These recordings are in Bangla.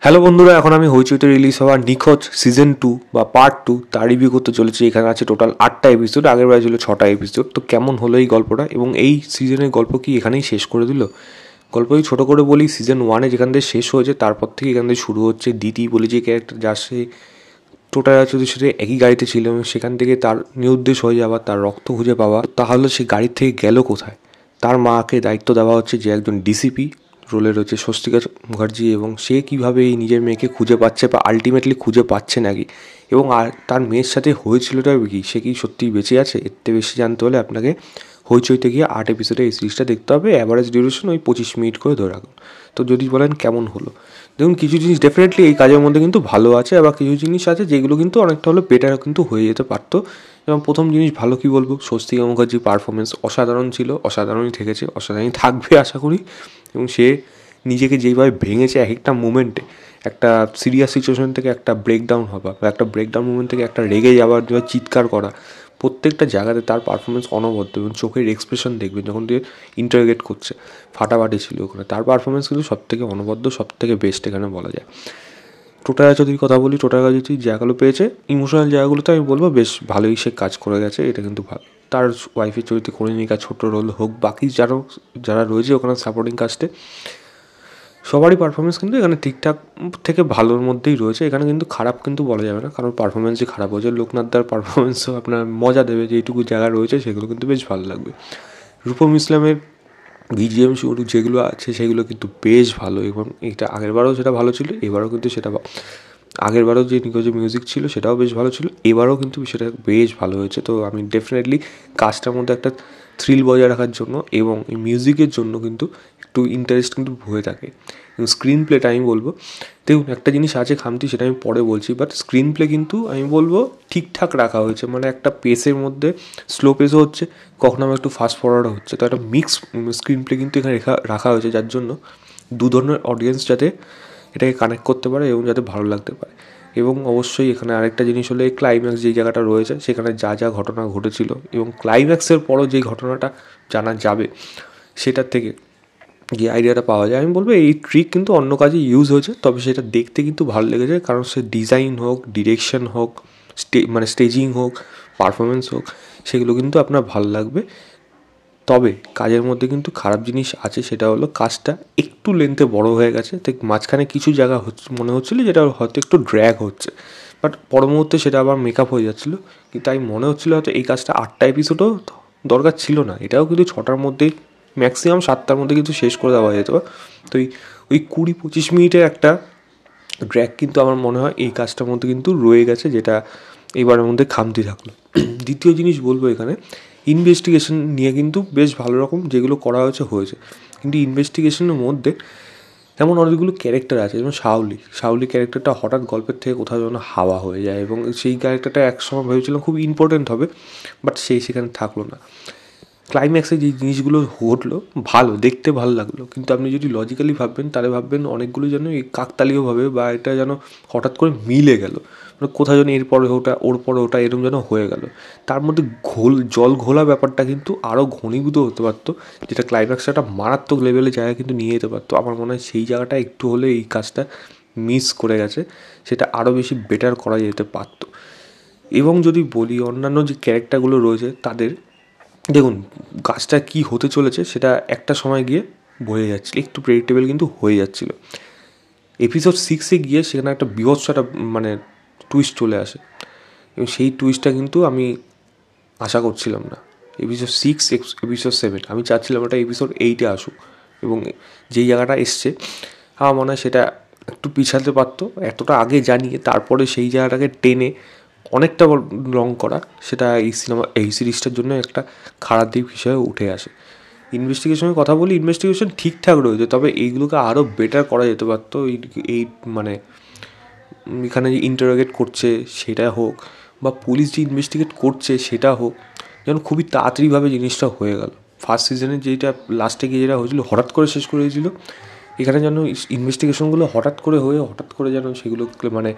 হ্যালো বন্ধুরা, এখন আমি হইচইতে রিলিজ হওয়া নিখোঁজ সিজন 2 বা পার্ট 2 তার রিভিউ করতে চলেছি। এখানে আছে টোটাল 8টা এপিসোড, আগের বার ছিল 6টা এপিসোড। তো কেমন হলো এই গল্পটা এবং এই সিজনের গল্প কি এখানেই শেষ করে দিল? গল্পই ছোটো করে বলি, সিজন 1-এ যেখান থেকে শেষ হয়েছে তারপর থেকে এখান থেকে শুরু হচ্ছে। দিতি বলে যে ক্যারেক্টার, যার সে টোটাল চৌধুরীর সাথে একই গাড়িতে ছিল এবং সেখান থেকে তার নিরুদ্দেশ হয়ে যাওয়া, তার রক্ত খুঁজে পাওয়া। তাহলে সে গাড়ির থেকে গেল কোথায়? তার মাকে দায়িত্ব দেওয়া হচ্ছে যে একজন ডিসিপি রোলে রয়েছে স্বস্তিকা মুখার্জি, এবং সে কীভাবে এই নিজের মেয়েকে খুঁজে পাচ্ছে বা আলটিমেটলি খুঁজে পাচ্ছে নাকি, এবং আর তার মেয়ের সাথে হয়েছিলটা কি, সে কি সত্যিই বেঁচে আছে? এর থেকে বেশি জানতে হলে আপনাকে হইচইতে গিয়ে 8 এপিসোডে এই সিরিজটা দেখতে হবে। অ্যাভারেজ ডিউরেশন ওই 25 মিনিট করে ধরে রাখুন। তো যদি বলেন কেমন হলো, দেখুন কিছু জিনিস ডেফিনেটলি এই কাজের মধ্যে কিন্তু ভালো আছে, আবার কিছু জিনিস আছে যেগুলো কিন্তু অনেকটা হলো বেটার কিন্তু হয়ে যেতে পারতো। এবং প্রথম জিনিস ভালো কী বলবো, স্বস্তিকা মুখার্জির পারফরমেন্স অসাধারণ ছিল, অসাধারণই থেকেছে, অসাধারণই থাকবে আশা করি। এবং সে নিজেকে যেইভাবে ভেঙেছে এক একটা মুমেন্টে, একটা সিরিয়াস সিচুয়েশন থেকে একটা ব্রেকডাউন হওয়া বা একটা ব্রেকডাউন মুমেন্ট থেকে একটা রেগে যাওয়ার জন্য চিৎকার করা, প্রত্যেকটা জায়গাতে তার পারফরমেন্স অনবদ্য। এবং চোখের এক্সপ্রেশন দেখবেন যখন দিয়ে ইন্টারোগেট করছে, ফাটাফাটি ছিল ওখানে। তার পারফরমেন্স কিন্তু সব থেকে অনবদ্য, সব থেকে বেস্ট এখানে বলা যায়। টোটাল যদি কথা বলি, টোটাল যদি জায়গাগুলো পেয়েছে, ইমোশনাল জায়গাগুলোতে আমি বলবো বেশ ভালোই সে কাজ করে গেছে, এটা কিন্তু ভালো। তার ওয়াইফের চরিত্রে কনিনিকা ছোট্ট রোল হোক, বাকি যারা রয়েছে ওখানে সাপোর্টিং কাস্টে, সবারই পারফরমেন্স কিন্তু এখানে ঠিকঠাক থেকে ভালোর মধ্যেই রয়েছে। এখানে কিন্তু খারাপ কিন্তু বলা যাবে না, কারণ পারফরমেন্সই খারাপ হয়েছে। লোকনাথদার পারফরমেন্সও আপনার মজা দেবে, যেইটুকু জায়গা রয়েছে সেগুলো কিন্তু বেশ ভালো লাগবে। রূপম ইসলামের বিজিএম শুরু যেগুলো আছে সেগুলো কিন্তু বেশ ভালো, এবং এটা আগেরবারও সেটা ভালো ছিল, এবারও কিন্তু সেটা আগেরবারও যে নিখোঁজের মিউজিক ছিল সেটাও বেশ ভালো ছিল, এবারও কিন্তু সেটা বেশ ভালো হয়েছে। তো আমি ডেফিনেটলি কাজটার মধ্যে একটা থ্রিল বজায় রাখার জন্য এবং এই মিউজিকের জন্য কিন্তু একটু ইন্টারেস্ট কিন্তু হয়ে থাকে। স্ক্রিন প্লেটা আমি বলবো, দেখুন একটা জিনিস আছে খামতি, সেটা আমি পরে বলছি, বাট স্ক্রিন প্লে কিন্তু আমি বলবো ঠিকঠাক রাখা হয়েছে। মানে একটা পেসের মধ্যে স্লো পেসও হচ্ছে, কখনো আমার একটু ফাস্ট ফরওয়ার্ডও হচ্ছে। তো একটা মিক্স স্ক্রিন প্লে কিন্তু এখানে রাখা হয়েছে, যার জন্য দু ধরনের অডিয়েন্স যাতে এটাকে কানেক্ট করতে পারে এবং যাতে ভালো লাগতে পারে। এবং অবশ্যই এখানে আরেকটা জিনিস হলো, এই ক্লাইম্যাক্স যেই জায়গাটা রয়েছে সেখানে যা যা ঘটনা ঘটেছিল এবং ক্লাইম্যাক্সের পরও যেই ঘটনাটা জানা যাবে সেটার থেকে যে আইডিয়াটা পাওয়া যায়, আমি বলবো এই ট্রিক কিন্তু অন্য কাজে ইউজ হয়েছে, তবে সেটা দেখতে কিন্তু ভালো লেগেছে। কারণ সে ডিজাইন হোক, ডিরেকশন হোক, মানে স্টেজিং হোক, পারফরমেন্স হোক, সেগুলো কিন্তু আপনার ভালো লাগবে। তবে কাজের মধ্যে কিন্তু খারাপ জিনিস আছে, সেটা হলো কাজটা একটু লেন্থে বড় হয়ে গেছে। তো মাঝখানে কিছু জায়গা মনে হচ্ছিলো যেটা হয়তো একটু ড্র্যাগ হচ্ছে, বাট পর মুহূর্তে সেটা আবার মেকআপ হয়ে যাচ্ছিলো। কিন্তু আমি মনে হচ্ছিলো হয়তো এই কাজটা 8টা এপিসোডও দরকার ছিল না, এটাও কিন্তু 6টার মধ্যেই, ম্যাক্সিমাম 7টার মধ্যে কিন্তু শেষ করে দেওয়া যেত। তো ওই 20-25 মিনিটের একটা ড্র্যাগ কিন্তু আমার মনে হয় এই কাজটার মধ্যে কিন্তু রয়ে গেছে, যেটা এবারের মধ্যে খামতি থাকলো। দ্বিতীয় জিনিস বলবো, এখানে ইনভেস্টিগেশন নিয়ে কিন্তু বেশ ভালো রকম যেগুলো করা হয়েছে, কিন্তু ইনভেস্টিগেশনের মধ্যে এমন অনেকগুলো ক্যারেক্টার আছে, যেমন শাওলি ক্যারেক্টারটা হঠাৎ গল্পের থেকে কোথাও যেন হাওয়া হয়ে যায়, এবং সেই ক্যারেক্টারটা একসময় ভেবেছিলাম খুব ইম্পর্টেন্ট হবে, বাট সেখানে থাকলো না। ক্লাইম্যাক্সে যে জিনিসগুলো ঘটলো ভালো, দেখতে ভালো লাগলো, কিন্তু আপনি যদি লজিক্যালি ভাববেন তাহলে ভাববেন অনেকগুলো যেন এই কাকতালীয়ভাবে বা এটা যেন হঠাৎ করে মিলে গেল, মানে কোথাও যেন এরপরে ওটা ওর পরে ওটা এরকম যেন হয়ে গেল। তার মধ্যে জল ঘোলা ব্যাপারটা কিন্তু আরও ঘনীভূত হতে পারতো, যেটা ক্লাইম্যাক্সটা একটা মারাত্মক লেভেলে জায়গায় কিন্তু নিয়ে যেতে পারতো। আমার মনে হয় সেই জায়গাটা একটু হলে এই কাজটা মিস করে গেছে, সেটা আরও বেশি বেটার করা যেতে পারতো। এবং যদি বলি অন্যান্য যে ক্যারেক্টারগুলো রয়েছে তাদের, দেখুন কাজটা কী হতে চলেছে সেটা একটা সময় গিয়ে বোঝা যাচ্ছিলো, একটু প্রেডিক্টেবল কিন্তু হয়ে যাচ্ছিলো। এপিসোড 6-এ গিয়ে সেখানে একটা বীভৎস একটা মানে টুইস্ট চলে আসে, এবং সেই টুইস্টটা কিন্তু আমি আশা করছিলাম না। এপিসোড 6, এপিসোড 7, আমি চাচ্ছিলাম ওটা এপিসোড 8-এ আসুক, এবং যেই জায়গাটা এসছে আমার মনে হয় সেটা একটু পিছাতে পারতো। এতটা আগে জানিয়ে তারপরে সেই জায়গাটাকে টেনে অনেকটা লং করা, সেটা এই সিরিজটার জন্য একটা খারাপ দিক হিসেবে উঠে আসে। ইনভেস্টিগেশনের কথা বলি, ইনভেস্টিগেশন ঠিকঠাক রয়েছে, তবে এইগুলোকে আরও বেটার করা যেতে পারতো। এই মানে এখানে যে ইন্টারোগেট করছে সেটা হোক, বা পুলিশ যে ইনভেস্টিগেট করছে সেটা হোক, যেন খুবই তাড়াতাড়িভাবে জিনিসটা হয়ে গেল। ফার্স্ট সিজনে যেটা লাস্টে গিয়ে যেটা হয়েছিলো হঠাৎ করে শেষ করে দিয়েছিলো, এখানে যেন ইনভেস্টিগেশনগুলো হঠাৎ করে যেন সেগুলো মানে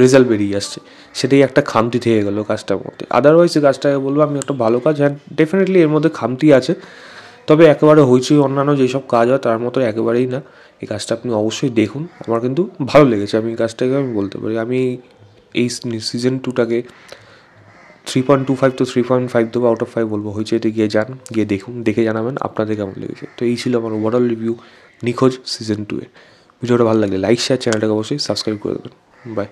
রেজাল্ট বেরিয়ে আসছে, সেটাই একটা খামতি থেকে গেলো কাজটার মধ্যে। আদারওয়াইজ এই কাজটাকে বলবো আমি একটা ভালো কাজ। হ্যাঁ ডেফিনেটলি এর মধ্যে খামতি আছে, তবে একেবারে হইচই অন্যান্য যেসব কাজ হয় তার মতো একেবারেই না। এই কাজটা আপনি অবশ্যই দেখুন। আমার কিন্তু ভালো লেগেছে, আমি কাজটাকে আমি বলতে পারি আমি এই সিজন 2টাকে 3.25 তো 3.5 দেবো, আউট অফ 5 বলবো। হইচইতে গিয়ে যান, গিয়ে দেখুন, দেখে জানাবেন আপনাদের কেমন লেগেছে। তো এই ছিল আমার ওভারঅল রিভিউ নিখোঁজ সিজন 2 এর। ভিডিওটা ভালো লাগলে লাইক শেয়ার, চ্যানেলটাকে অবশ্যই সাবস্ক্রাইব করে দেবেন। বাই।